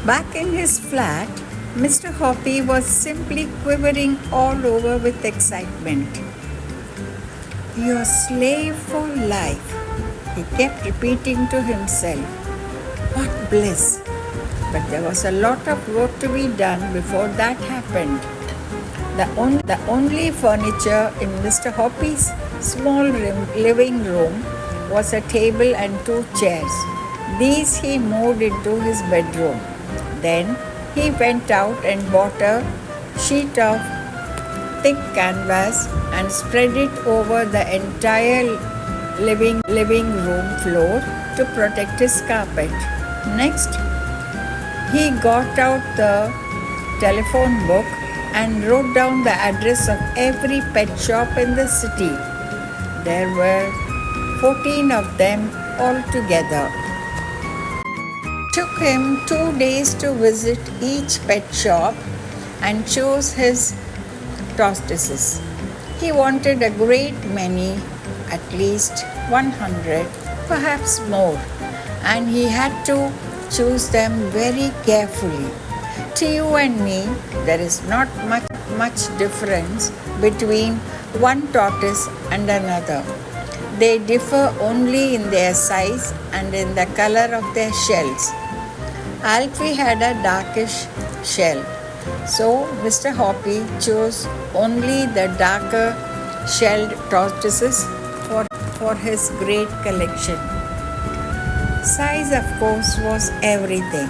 Back in his flat, Mr. Hoppy was simply quivering all over with excitement. Your slave for life, he kept repeating to himself. What bliss! But there was a lot of work to be done before that happened. The only furniture in Mr. Hoppy's small living room was a table and 2 chairs. These he moved into his bedroom. Then he went out and bought a sheet of thick canvas and spread it over the entire living room floor to protect his carpet. Next, he got out the telephone book and wrote down the address of every pet shop in the city. There were 14 of them altogether. It took him 2 days to visit each pet shop and choose his tortoises. He wanted a great many, at least 100, perhaps more, and he had to choose them very carefully. To you and me, there is not much difference between one tortoise and another. They differ only in their size and in the color of their shells. Alfie had a darkish shell, so Mr. Hoppy chose only the darker shelled tortoises for his great collection. Size, of course, was everything.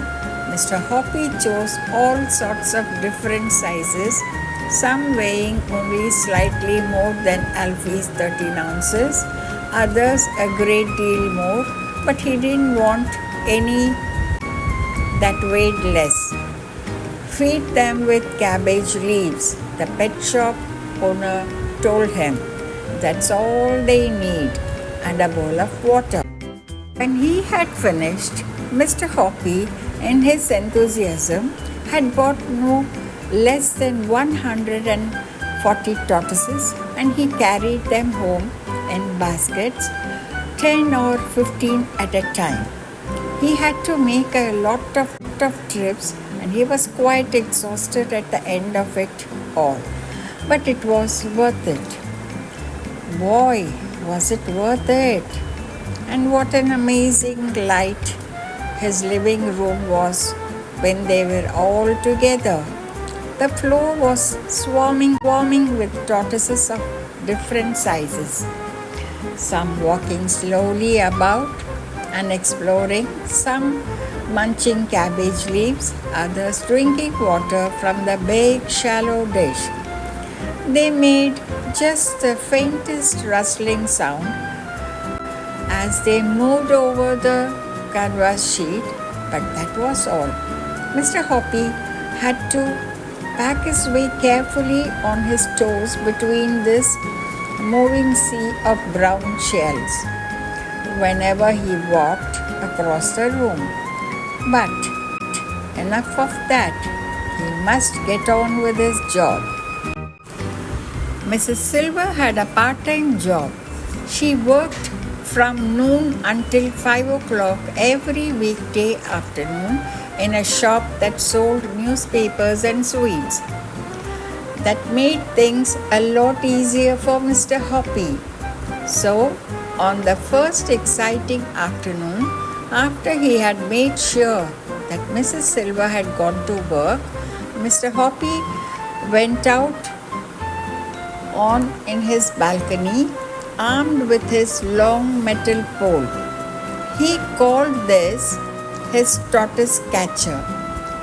Mr. Hoppy chose all sorts of different sizes, some weighing only slightly more than Alfie's 13 ounces, others a great deal more, but he didn't want any that weighed less. Feed them with cabbage leaves, the pet shop owner told him. That's all they need, and a bowl of water. When he had finished, Mr. Hoppy, in his enthusiasm, had bought no less than 140 tortoises, and he carried them home in baskets, 10 or 15 at a time. He had to make a lot of trips, and he was quite exhausted at the end of it all. But it was worth it. Boy, was it worth it! And what an amazing light his living room was when they were all together. The floor was swarming with tortoises of different sizes, some walking slowly about and exploring, some munching cabbage leaves, others drinking water from the big shallow dish. They made just the faintest rustling sound as they moved over the canvas sheet, but that was all. Mr. Hoppy had to pack his way carefully on his toes between this moving sea of brown shells whenever he walked across the room. But enough of that. He must get on with his job. Mrs. Silver had a part-time job. She worked from noon until 5 o'clock every weekday afternoon in a shop that sold newspapers and sweets. That made things a lot easier for Mr. Hoppy. So, on the first exciting afternoon, after he had made sure that Mrs. Silver had gone to work, Mr. Hoppy went out on in his balcony, armed with his long metal pole. He called this his tortoise catcher.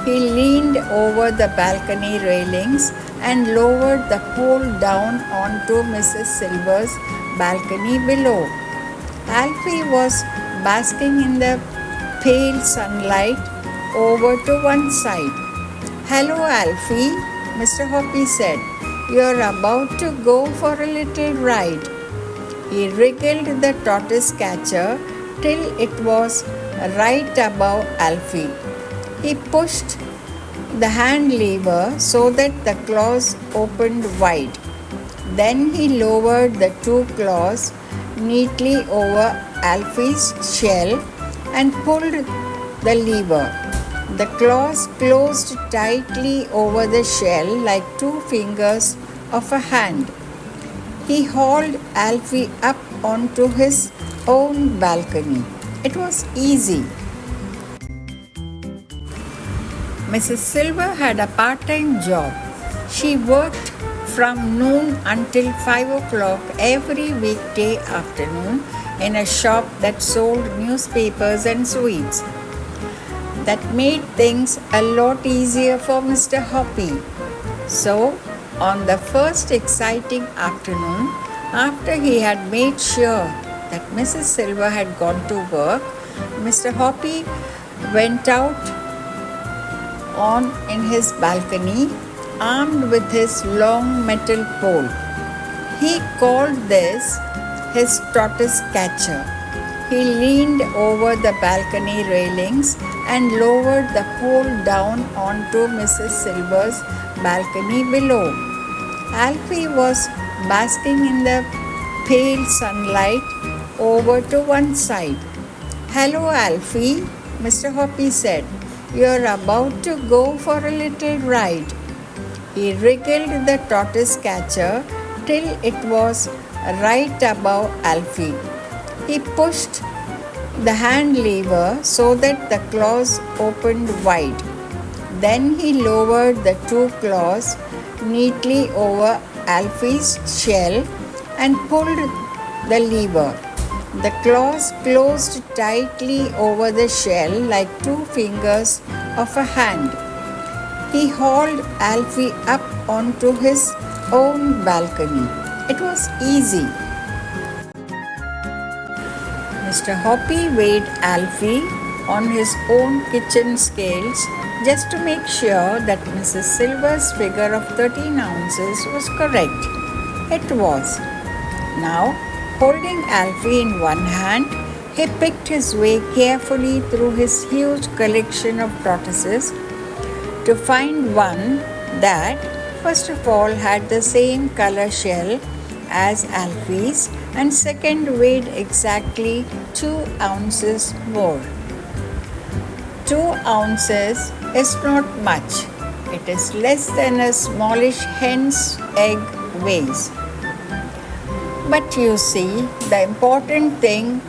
He leaned over the balcony railings and lowered the pole down onto Mrs. Silver's balcony below. Alfie was basking in the pale sunlight over to one side. "Hello, Alfie," Mr. Hoppy said. "You're about to go for a little ride." He wriggled the tortoise catcher till it was right above Alfie. He pushed the hand lever so that the claws opened wide. Then he lowered the 2 claws neatly over Alfie's shell and pulled the lever. The claws closed tightly over the shell like two fingers of a hand. He hauled Alfie up onto his own balcony. It was easy. Mrs. Silver had a part-time job. She worked from noon until 5 o'clock every weekday afternoon in a shop that sold newspapers and sweets. That made things a lot easier for Mr. Hoppy. So, on the first exciting afternoon, after he had made sure that Mrs. Silver had gone to work, Mr. Hoppy went out on in his balcony, armed with his long metal pole. He called this his tortoise catcher. He leaned over the balcony railings and lowered the pole down onto Mrs. Silver's balcony below. Alfie was basking in the pale sunlight over to one side. "Hello, Alfie," Mr. Hoppy said. "You're about to go for a little ride." He wriggled the tortoise catcher till it was right above Alfie. He pushed the hand lever so that the claws opened wide. Then he lowered the two claws neatly over Alfie's shell and pulled the lever. The claws closed tightly over the shell like two fingers of a hand. He hauled Alfie up onto his own balcony. It was easy. Mr. Hoppy weighed Alfie on his own kitchen scales just to make sure that Mrs. Silver's figure of 13 ounces was correct. It was. Now, holding Alfie in one hand, he picked his way carefully through his huge collection of tortoises to find one that, first of all, had the same color shell as Alfie's, and second, weighed exactly 2 ounces more. 2 ounces is not much. It is less than a smallish hen's egg weighs. But you see, the important thing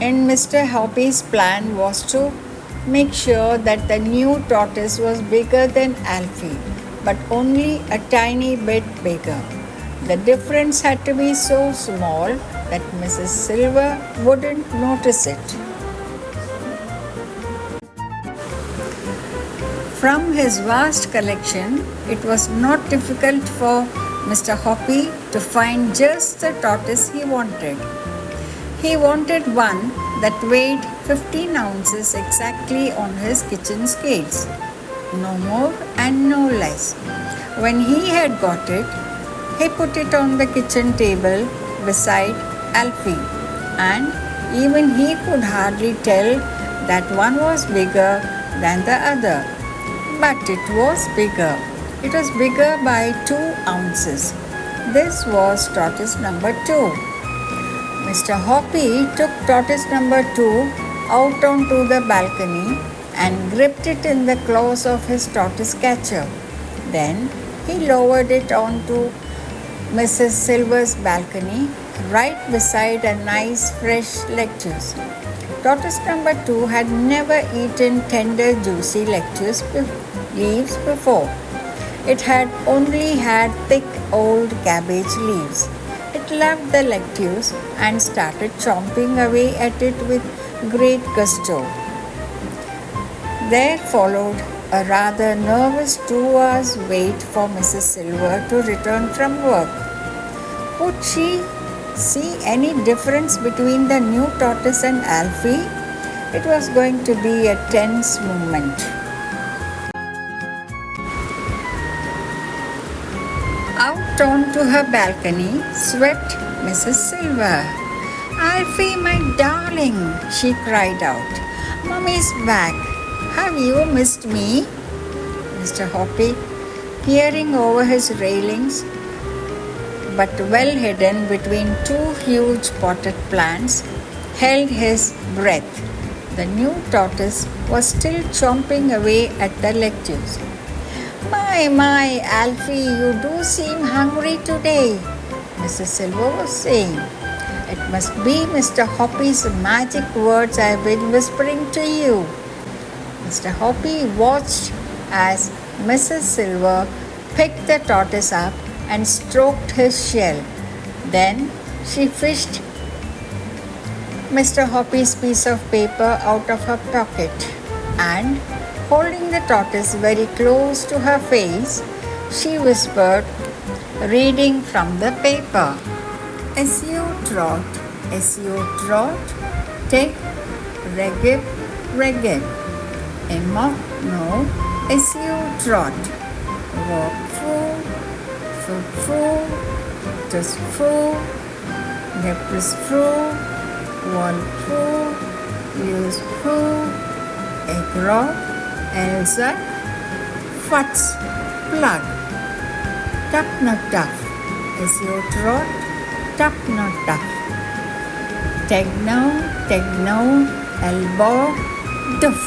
in Mr. Hoppy's plan was to make sure that the new tortoise was bigger than Alfie, but only a tiny bit bigger. The difference had to be so small that Mrs. Silver wouldn't notice it. From his vast collection, it was not difficult for Mr. Hoppy to find just the tortoise he wanted. He wanted one that weighed 15 ounces exactly on his kitchen scales, no more and no less. When he had got it, he put it on the kitchen table beside Alfie, and even he could hardly tell that one was bigger than the other. But it was bigger. It was bigger by 2 ounces. This was tortoise number 2. Mr. Hoppy took tortoise number 2 out onto the balcony and gripped it in the claws of his tortoise catcher. Then he lowered it onto Mrs. Silver's balcony, right beside a nice fresh lettuce. Tortoise number 2 had never eaten tender, juicy lettuce leaves before. It had only had thick old cabbage leaves. It loved the lettuce and started chomping away at it with great gusto. There followed a rather nervous 2 hours wait for Mrs. Silver to return from work. Would she see any difference between the new tortoise and Alfie? It was going to be a tense moment. Out onto her balcony swept Mrs. Silver. "Alfie, my darling," she cried out. "Mummy's back. Have you missed me?" Mr. Hoppy, peering over his railings, but well hidden between 2 huge potted plants, held his breath. The new tortoise was still chomping away at the lettuce. My, Alfie, you do seem hungry today, Mrs. Silver was saying. It must be Mr. Hoppy's magic words I've been whispering to you. Mr. Hoppy watched as Mrs. Silver picked the tortoise up and stroked his shell. Then she fished Mr. Hoppy's piece of paper out of her pocket and, holding the tortoise very close to her face, she whispered, reading from the paper. Esio Trot, Teg, Regib, Regib. Emma, no, Esio Trot. Walk through, foot through, just through, nipple through, wall through, use through, egg Elsa, Futz, plug. Tuck not tough, Esio Trot, tuck not tough. Teg no, elbow, duff.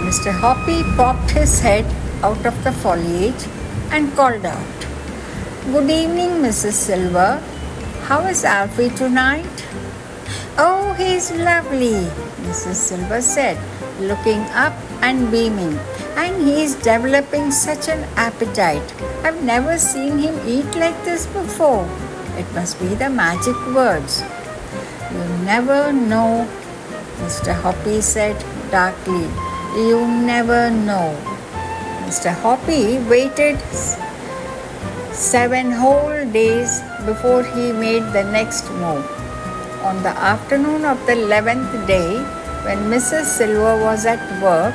Mr. Hoppy popped his head out of the foliage and called out, Good evening, Mrs. Silver. How is Alfie tonight? Oh, he's lovely, Mrs. Silver said, looking up and beaming. And he's developing such an appetite. I've never seen him eat like this before. It must be the magic words. You never know, Mr. Hoppy said darkly. You never know. Mr. Hoppy waited 7 whole days before he made the next move. On the afternoon of the 11th day, when Mrs. Silver was at work,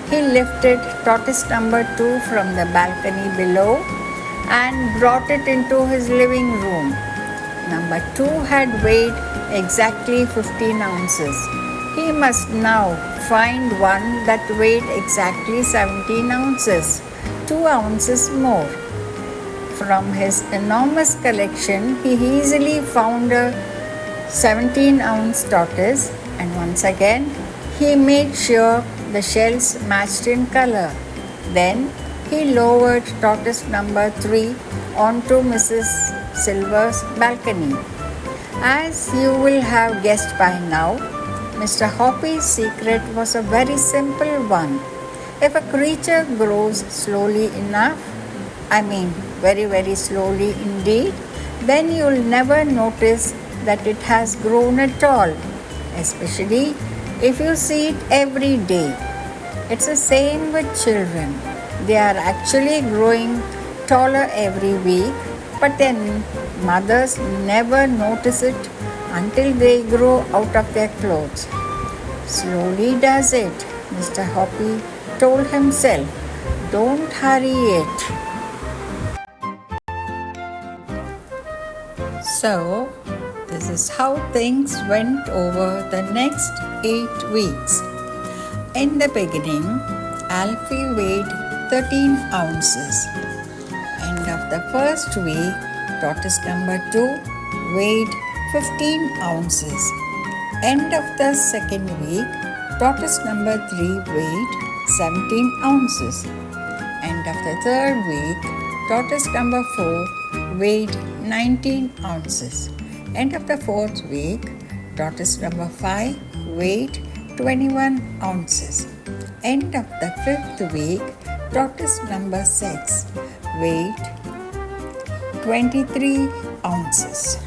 he lifted tortoise number 2 from the balcony below and brought it into his living room. Number 2 had weighed exactly 15 ounces. He must now find one that weighed exactly 17 ounces, 2 ounces more. From his enormous collection, he easily found a 17-ounce tortoise, and once again, he made sure the shells matched in color. Then he lowered tortoise number 3 onto Mrs. Silver's balcony. As you will have guessed by now, Mr. Hoppy's secret was a very simple one. If a creature grows slowly enough, very slowly indeed, then you'll never notice that it has grown at all, especially if you see it every day. It's the same with children. They are actually growing taller every week, but then mothers never notice it until they grow out of their clothes. Slowly does it, Mr. Hoppy told himself. Don't hurry it. So, this is how things went over the next 8 weeks. In the beginning, Alfie weighed 13 ounces. End of the first week, tortoise number 2 weighed 15 ounces. End of the second week, tortoise number 3 weighed 17 ounces. End of the third week, tortoise number 4 weighed 19 ounces. End of the fourth week, tortoise number 5 weighed 21 ounces. End of the fifth week, tortoise number 6 weighed 23 ounces.